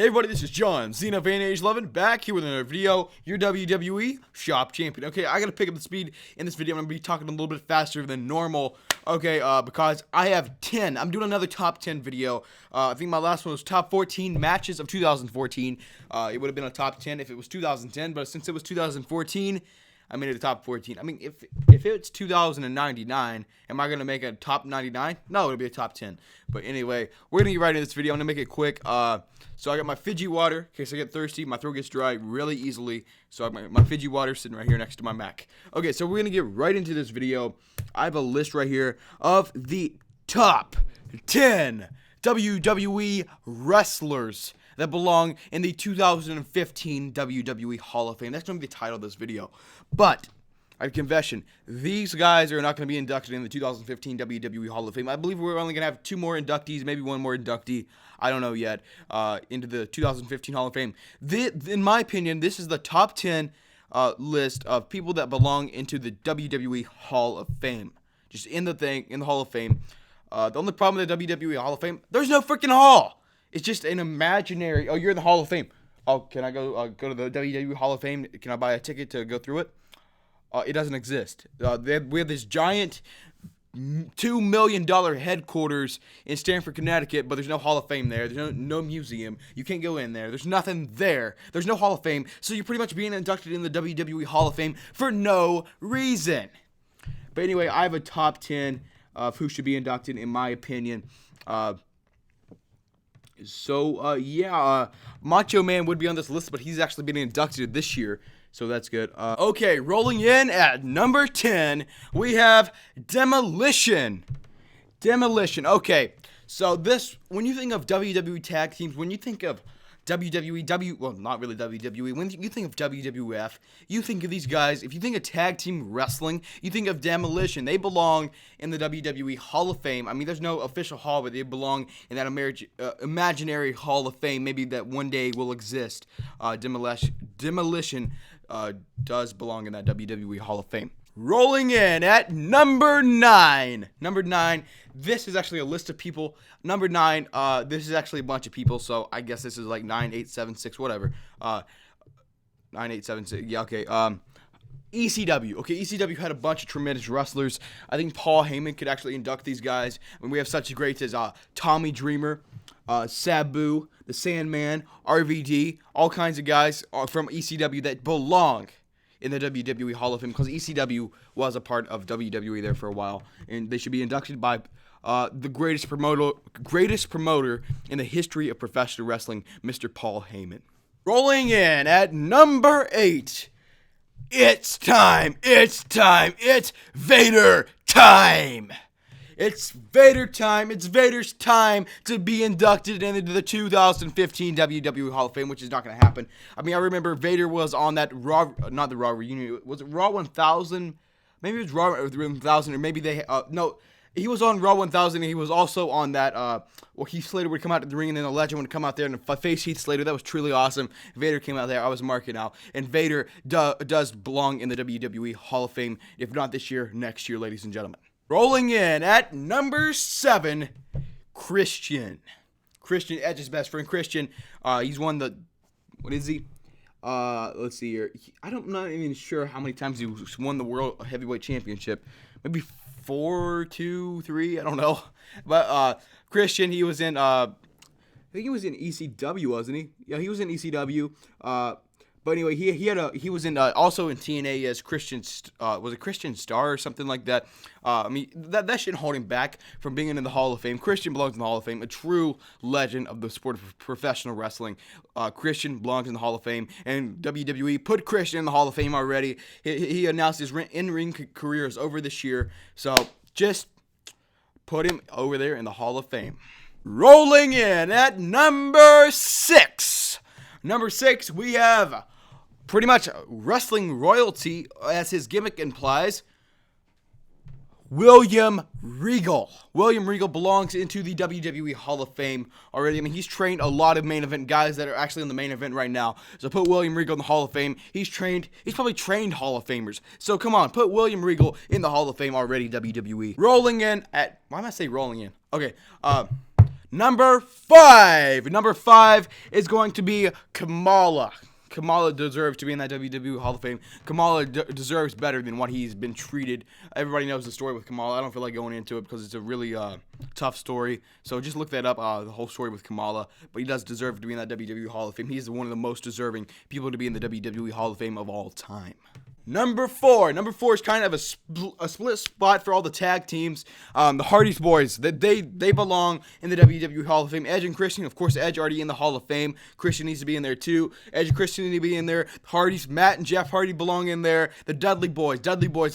everybody, this is John, Xena Van Age 11, back here with another video, your WWE Shop Champion. Okay, I gotta pick up the speed in this video. I'm gonna be talking a little bit faster than normal, okay, because I have 10. I'm doing another top 10 video. I think my last one was top 14 matches of 2014. It would have been a top 10 if it was 2010, but since it was 2014, I made it a top 14. I mean, if it's 2099, am I going to make a top 99? No, it'll be a top 10. But anyway, we're going to get right into this video. I'm going to make it quick. So I got my Fiji water in case I get thirsty. My throat gets dry really easily. So I have my Fiji water sitting right here next to my Mac. Okay, so we're going to get right into this video. I have a list right here of the top 10 WWE wrestlers that belong in the 2015 WWE Hall of Fame. That's going to be the title of this video. But, I have a confession, these guys are not going to be inducted in the 2015 WWE Hall of Fame. I believe we're only going to have 2 more inductees, maybe 1 more inductee, I don't know yet, into the 2015 Hall of Fame. In my opinion, this is the top 10 list of people that belong into the WWE Hall of Fame. Just in the Hall of Fame. The only problem with the WWE Hall of Fame, there's no freaking hall. It's just an imaginary, oh, you're in the Hall of Fame. Oh, can I go to the WWE Hall of Fame? Can I buy a ticket to go through it? It doesn't exist. We have this giant $2 million headquarters in Stamford, Connecticut, but there's no Hall of Fame there. There's no museum. You can't go in there. There's nothing there. There's no Hall of Fame. So you're pretty much being inducted in the WWE Hall of Fame for no reason. But anyway, I have a top 10 of who should be inducted, in my opinion. Macho Man would be on this list, but he's actually been inducted this year, so that's good. Okay, rolling in at number 10, we have Demolition. Okay, so when you think of WWE tag teams, when you think of well, not really WWE. When you think of WWF, you think of these guys. If you think of tag team wrestling, you think of Demolition. They belong in the WWE Hall of Fame. I mean, there's no official hall, but they belong in that imaginary Hall of Fame. Maybe that one day will exist. Demolition does belong in that WWE Hall of Fame. Rolling in at number 9. Number 9, this is actually a list of people. Number 9, this is actually a bunch of people, so I guess this is like 9, 8, 7, 6, whatever. 9, 8, 7, 6, yeah, okay. ECW. Okay, ECW had a bunch of tremendous wrestlers. I think Paul Heyman could actually induct these guys. I mean, we have such greats as Tommy Dreamer, Sabu, the Sandman, RVD, all kinds of guys from ECW that belong in the WWE Hall of Fame, because ECW was a part of WWE there for a while, and they should be inducted by the greatest promoter in the history of professional wrestling, Mr. Paul Heyman. Rolling in at number 8, it's time, it's Vader time! It's Vader time. It's Vader's time to be inducted into the 2015 WWE Hall of Fame, which is not going to happen. I mean, I remember Vader was on that Raw, not the Raw reunion. Was it Raw 1000? Maybe it was Raw 1000, or maybe no, he was on Raw 1000, and he was also on that, Heath Slater would come out to the ring, and then the Legend would come out there and face Heath Slater. That was truly awesome. Vader came out there. I was marking out. And Vader does belong in the WWE Hall of Fame, if not this year, next year, ladies and gentlemen. Rolling in at number 7, Christian. Christian, Edge's best friend. Christian, he's won the, what is he? Let's see here. I'm not even sure how many times he won the World Heavyweight Championship. Maybe 4, 2, 3, I don't know. But Christian, he was in, I think he was in ECW, wasn't he? Yeah, he was in ECW. But anyway, he was in also in TNA as Christian, was it Christian Star or something like that? I mean, that shouldn't hold him back from being in the Hall of Fame. Christian belongs in the Hall of Fame, a true legend of the sport of professional wrestling. Christian belongs in the Hall of Fame, and WWE put Christian in the Hall of Fame already. He announced his in-ring career is over this year, so just put him over there in the Hall of Fame. Rolling in at number 6. Number 6, we have pretty much wrestling royalty, as his gimmick implies, William Regal. William Regal belongs into the WWE Hall of Fame already. I mean, he's trained a lot of main event guys that are actually in the main event right now. So put William Regal in the Hall of Fame. He's probably trained Hall of Famers. So come on, put William Regal in the Hall of Fame already, WWE. Rolling in at, why am I saying rolling in? Okay, Number 5. Number 5 is going to be Kamala. Kamala deserves to be in that WWE Hall of Fame. Kamala deserves better than what he's been treated. Everybody knows the story with Kamala. I don't feel like going into it because it's a really tough story. So just look that up, the whole story with Kamala. But he does deserve to be in that WWE Hall of Fame. He's one of the most deserving people to be in the WWE Hall of Fame of all time. Number 4. Number 4 is kind of a split spot for all the tag teams. The Hardy's boys, they belong in the WWE Hall of Fame. Edge and Christian, of course, Edge already in the Hall of Fame. Christian needs to be in there too. Edge and Christian need to be in there. Hardy's, Matt and Jeff Hardy belong in there. The Dudley boys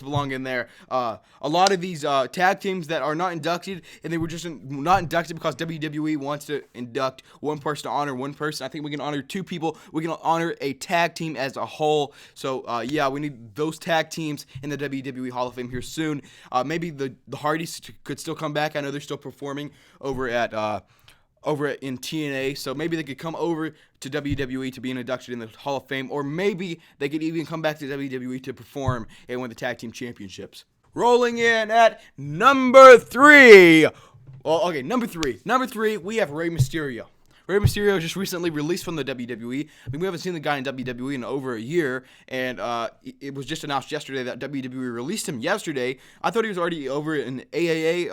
belong in there. A lot of these tag teams that are not inducted, and they were just not inducted because WWE wants to induct one person to honor one person. I think we can honor 2 people. We can honor a tag team as a whole. So yeah, we need those tag teams in the WWE Hall of Fame here soon. Maybe the Hardys could still come back. I know they're still performing over in TNA, so maybe they could come over to WWE to be inducted in the Hall of Fame, or maybe they could even come back to WWE to perform and win the tag team championships. Rolling in at number 3. Well, okay, number 3. Number 3, we have Rey Mysterio. Rey Mysterio just recently released from the WWE. I mean, we haven't seen the guy in WWE in over a year, and it was just announced yesterday that WWE released him yesterday. I thought he was already over in AAA,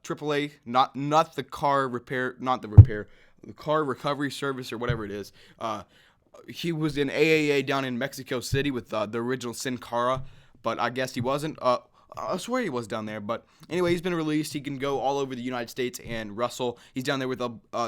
AAA, not the car repair, the car recovery service or whatever it is. He was in AAA down in Mexico City with the original Sin Cara, but I guess he wasn't. I swear he was down there, but anyway, he's been released. He can go all over the United States and wrestle. He's down there with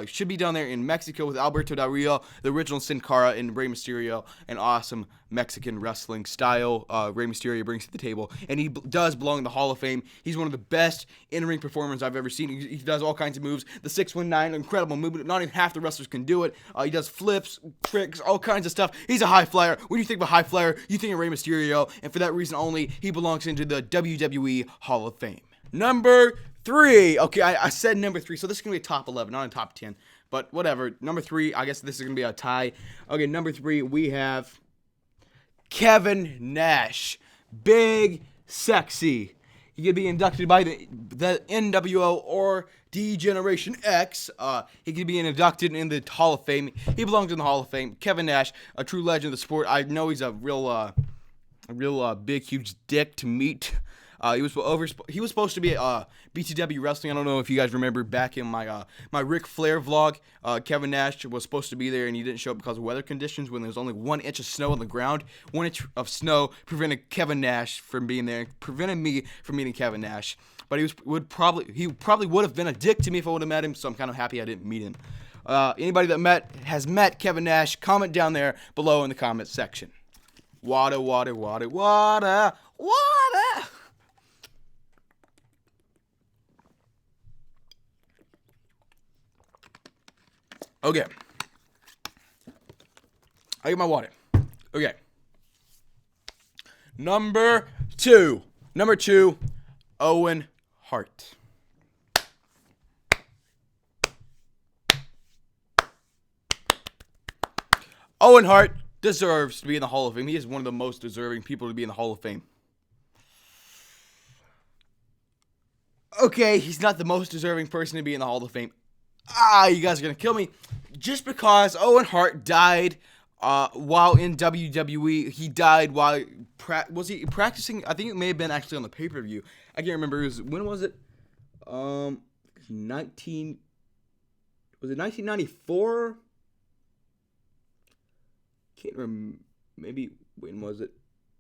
should be down there in Mexico with Alberto Del Rio, the original Sin Cara, and Rey Mysterio, an awesome Mexican wrestling style Rey Mysterio brings to the table, and he does belong in the Hall of Fame. He's one of the best in-ring performers I've ever seen. He does all kinds of moves. The 619, incredible movement. Not even half the wrestlers can do it. He does flips, tricks, all kinds of stuff. He's a high flyer. When you think of a high flyer, you think of Rey Mysterio, and for that reason only, he belongs into the WWE Hall of Fame. Number 3. Okay, I said number 3, so this is going to be a top 11, not a top 10. But whatever. Number 3, I guess this is going to be a tie. Okay, number 3, we have Kevin Nash. Big, sexy. He could be inducted by the NWO or D-Generation X. He could be inducted in the Hall of Fame. He belongs in the Hall of Fame. Kevin Nash, a true legend of the sport. I know he's a real big, huge dick to meet. He was supposed to be BTW Wrestling. I don't know if you guys remember back in my Ric Flair vlog. Kevin Nash was supposed to be there, and he didn't show up because of weather conditions. When there was only 1 inch of snow on the ground, 1 inch of snow prevented Kevin Nash from being there, prevented me from meeting Kevin Nash. But he probably would have been a dick to me if I would have met him. So I'm kind of happy I didn't meet him. Anybody that has met Kevin Nash, comment down there below in the comment section. Water, water, water, water, water. Okay. I get my water. Okay. Number 2. Number 2, Owen Hart. Owen Hart deserves to be in the Hall of Fame. He is one of the most deserving people to be in the Hall of Fame. Okay, he's not the most deserving person to be in the Hall of Fame. You guys are going to kill me. Just because Owen Hart died while in WWE. He died while was he practicing? I think it may have been actually on the pay-per-view. I can't remember. When was it? Was it 1994? Can't remember. Maybe when was it?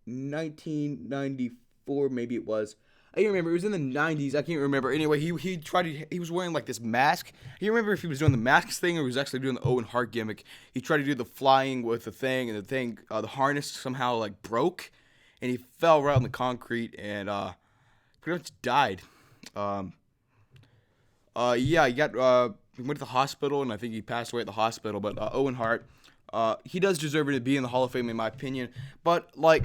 1994. Maybe it was. I can't remember. It was in the 90s. I can't remember. Anyway, he was wearing like this mask. I can't remember if he was doing the masks thing or he was actually doing the Owen Hart gimmick. He tried to do the flying with the thing, and the harness somehow like broke, and he fell right on the concrete and pretty much died. Yeah, he went to the hospital, and I think he passed away at the hospital. But Owen Hart, he does deserve to be in the Hall of Fame in my opinion. But like,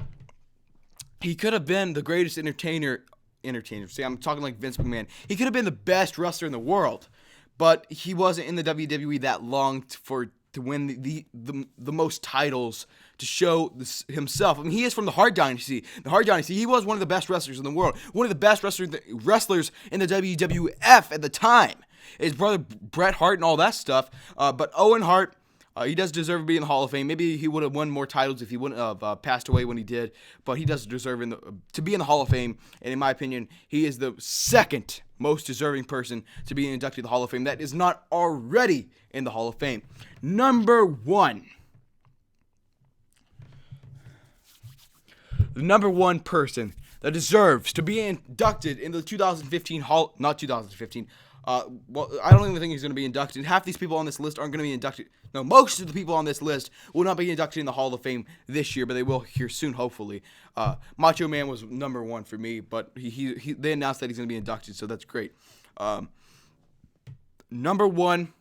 he could have been the greatest entertainer. See, I'm talking like Vince McMahon. He could have been the best wrestler in the world, but he wasn't in the WWE that long to win the most titles to show himself. I mean, he is from the Hart Dynasty. The Hart Dynasty. He was one of the best wrestlers in the world. One of the best wrestlers in the WWF at the time. his brother Bret Hart and all that stuff. But Owen Hart, he does deserve to be in the Hall of Fame. Maybe he would have won more titles if he wouldn't have passed away when he did. But he does deserve to be in the Hall of Fame. And in my opinion, he is the second most deserving person to be inducted to the Hall of Fame that is not already in the Hall of Fame. Number 1. The number 1 person that deserves to be inducted in the 2015 Hall, not 2015. Well, I don't even think he's going to be inducted. Half these people on this list aren't going to be inducted. No, most of the people on this list will not be inducted in the Hall of Fame this year, but they will here soon, hopefully. Macho Man was number 1 for me, but they announced that he's going to be inducted, so that's great. Number 1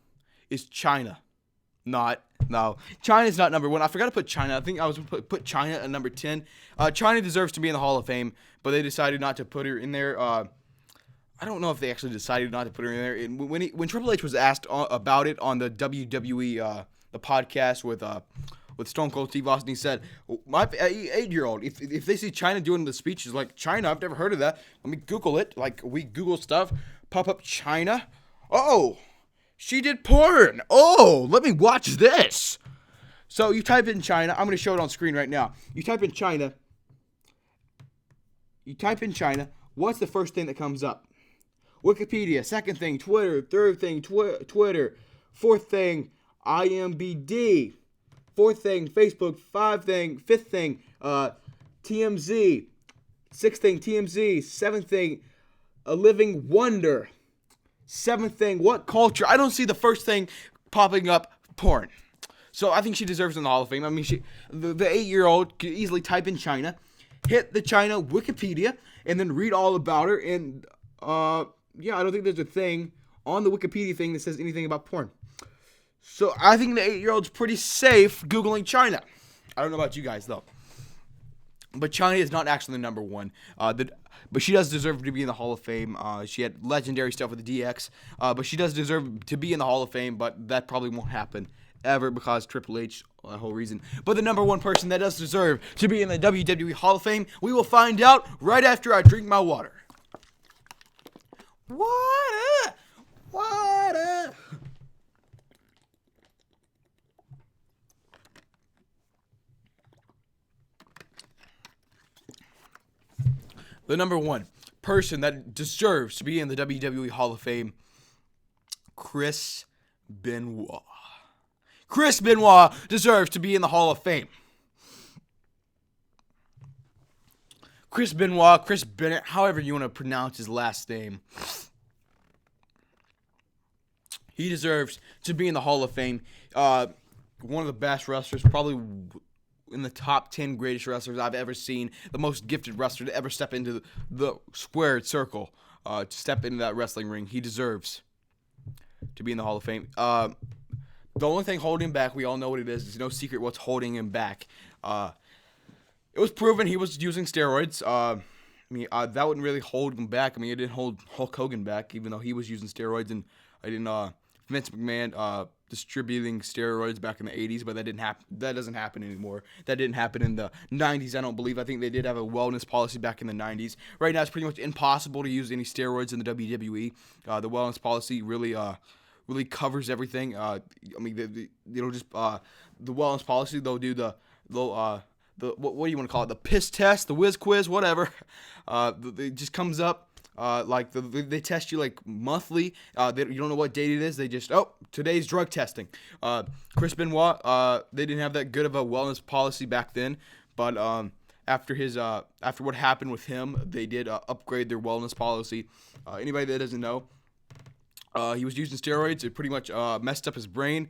is China. No, China's not number 1. I forgot to put China. I think I was going to put China at number 10. China deserves to be in the Hall of Fame, but they decided not to put her in there. I don't know if they actually decided not to put her in there. And when Triple H was asked about it on the WWE the podcast with Stone Cold Steve Austin, he said, "My 8-year-old, if they see China doing the speeches like China, I've never heard of that. Let me Google it. Like we Google stuff, pop up China. Oh, she did porn. Oh, let me watch this." So you type in China. I'm going to show it on screen right now. You type in China. What's the first thing that comes up? Wikipedia. Second thing, Twitter. Third thing, Twitter. Fourth thing, IMBD. Fourth thing, Facebook. Fifth thing, TMZ. Sixth thing, TMZ. Seventh thing, A Living Wonder. Seventh thing, What Culture? I don't see the first thing popping up, porn. So I think she deserves in the Hall of Fame. I mean, the 8-year-old could easily type in China, hit the China Wikipedia, and then read all about her. And yeah, I don't think there's a thing on the Wikipedia thing that says anything about porn. So I think the 8-year-old's pretty safe Googling China. I don't know about you guys, though. But China is not actually the number 1. But she does deserve to be in the Hall of Fame. She had legendary stuff with the DX. But she does deserve to be in the Hall of Fame. But that probably won't happen ever because Triple H, the whole reason. But the number 1 person that does deserve to be in the WWE Hall of Fame, we will find out right after I drink my water. Water. The number 1 person that deserves to be in the WWE Hall of Fame, Chris Benoit. Chris Benoit deserves to be in the Hall of Fame. Chris Benoit, Chris Bennett, however you want to pronounce his last name. He deserves to be in the Hall of Fame. One of the best wrestlers, probably in the top 10 greatest wrestlers I've ever seen. The most gifted wrestler to ever step into the squared circle, to step into that wrestling ring. He deserves to be in the Hall of Fame. The only thing holding him back, we all know what it is. There's no secret what's holding him back. It was proven he was using steroids. That wouldn't really hold him back. I mean, it didn't hold Hulk Hogan back, even though he was using steroids. And I didn't, Vince McMahon distributing steroids back in the 80s, but that didn't happen. That doesn't happen anymore. That didn't happen in the 90s, I don't believe. I think they did have a wellness policy back in the 90s. Right now, it's pretty much impossible to use any steroids in the WWE. The wellness policy really covers everything. The wellness policy, they'll do the what do you want to call it? The piss test, the whiz quiz, whatever. It just comes up. They test you like monthly. You don't know what date it is. They just, today's drug testing. Chris Benoit, they didn't have that good of a wellness policy back then, but after what happened with him, they did upgrade their wellness policy. Anybody that doesn't know, he was using steroids. It pretty much messed up his brain.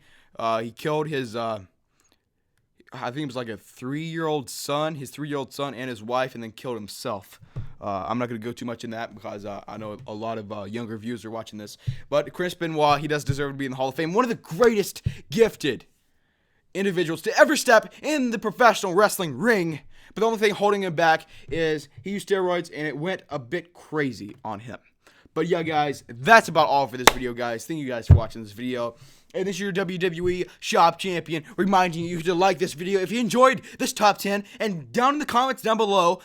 He killed his, I think it was like a 3-year-old son, his 3-year-old son and his wife, and then killed himself. I'm not going to go too much in that because I know a lot of younger viewers are watching this. But Chris Benoit, he does deserve to be in the Hall of Fame. One of the greatest gifted individuals to ever step in the professional wrestling ring. But the only thing holding him back is he used steroids and it went a bit crazy on him. But yeah, guys, that's about all for this video, guys. Thank you guys for watching this video. And this is your WWE Shop Champion reminding you to like this video if you enjoyed this top 10. And down in the comments down below,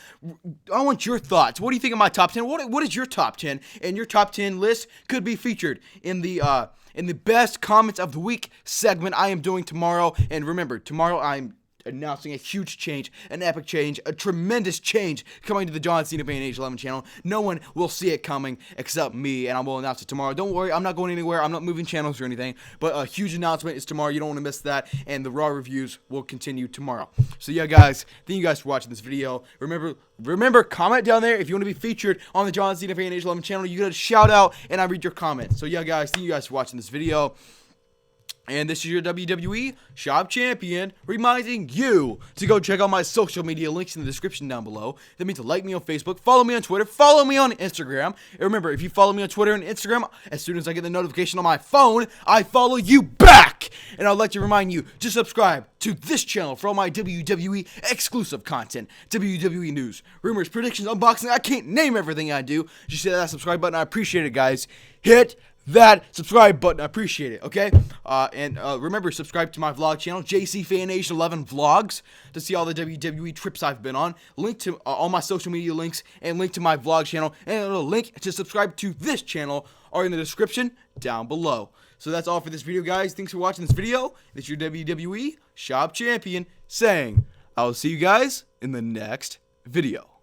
I want your thoughts. What do you think of my top 10? What is your top 10? And your top 10 list could be featured in the best comments of the week segment I am doing tomorrow. And remember, tomorrow I'm announcing a huge change, an epic change, a tremendous change coming to the John Cena Fan Age 11 channel. No one will see it coming except me, and I will announce it tomorrow. Don't worry, I'm not going anywhere. I'm not moving channels or anything, but a huge announcement is tomorrow. You don't want to miss that, and the Raw reviews will continue tomorrow. So yeah, guys, thank you guys for watching this video. Remember, comment down there if you want to be featured on the John Cena Fan Age 11 channel. You get a shout out, and I read your comments. So yeah, guys, thank you guys for watching this video. And this is your WWE Shop Champion reminding you to go check out my social media links in the description down below. That means to like me on Facebook, follow me on Twitter, follow me on Instagram. And remember, if you follow me on Twitter and Instagram, as soon as I get the notification on my phone, I follow you back. And I'd like to remind you to subscribe to this channel for all my WWE exclusive content, WWE news, rumors, predictions, unboxing. I can't name everything I do. Just hit that subscribe button. I appreciate it, guys. Hit that subscribe button. I appreciate it, okay? And remember, subscribe to my vlog channel, JC Fan Age 11 Vlogs, to see all the WWE trips I've been on. Link to all my social media links, and link to my vlog channel, and a link to subscribe to this channel are in the description down below. So that's all for this video, guys. Thanks for watching this video. This is your WWE Shop Champion saying, I will see you guys in the next video.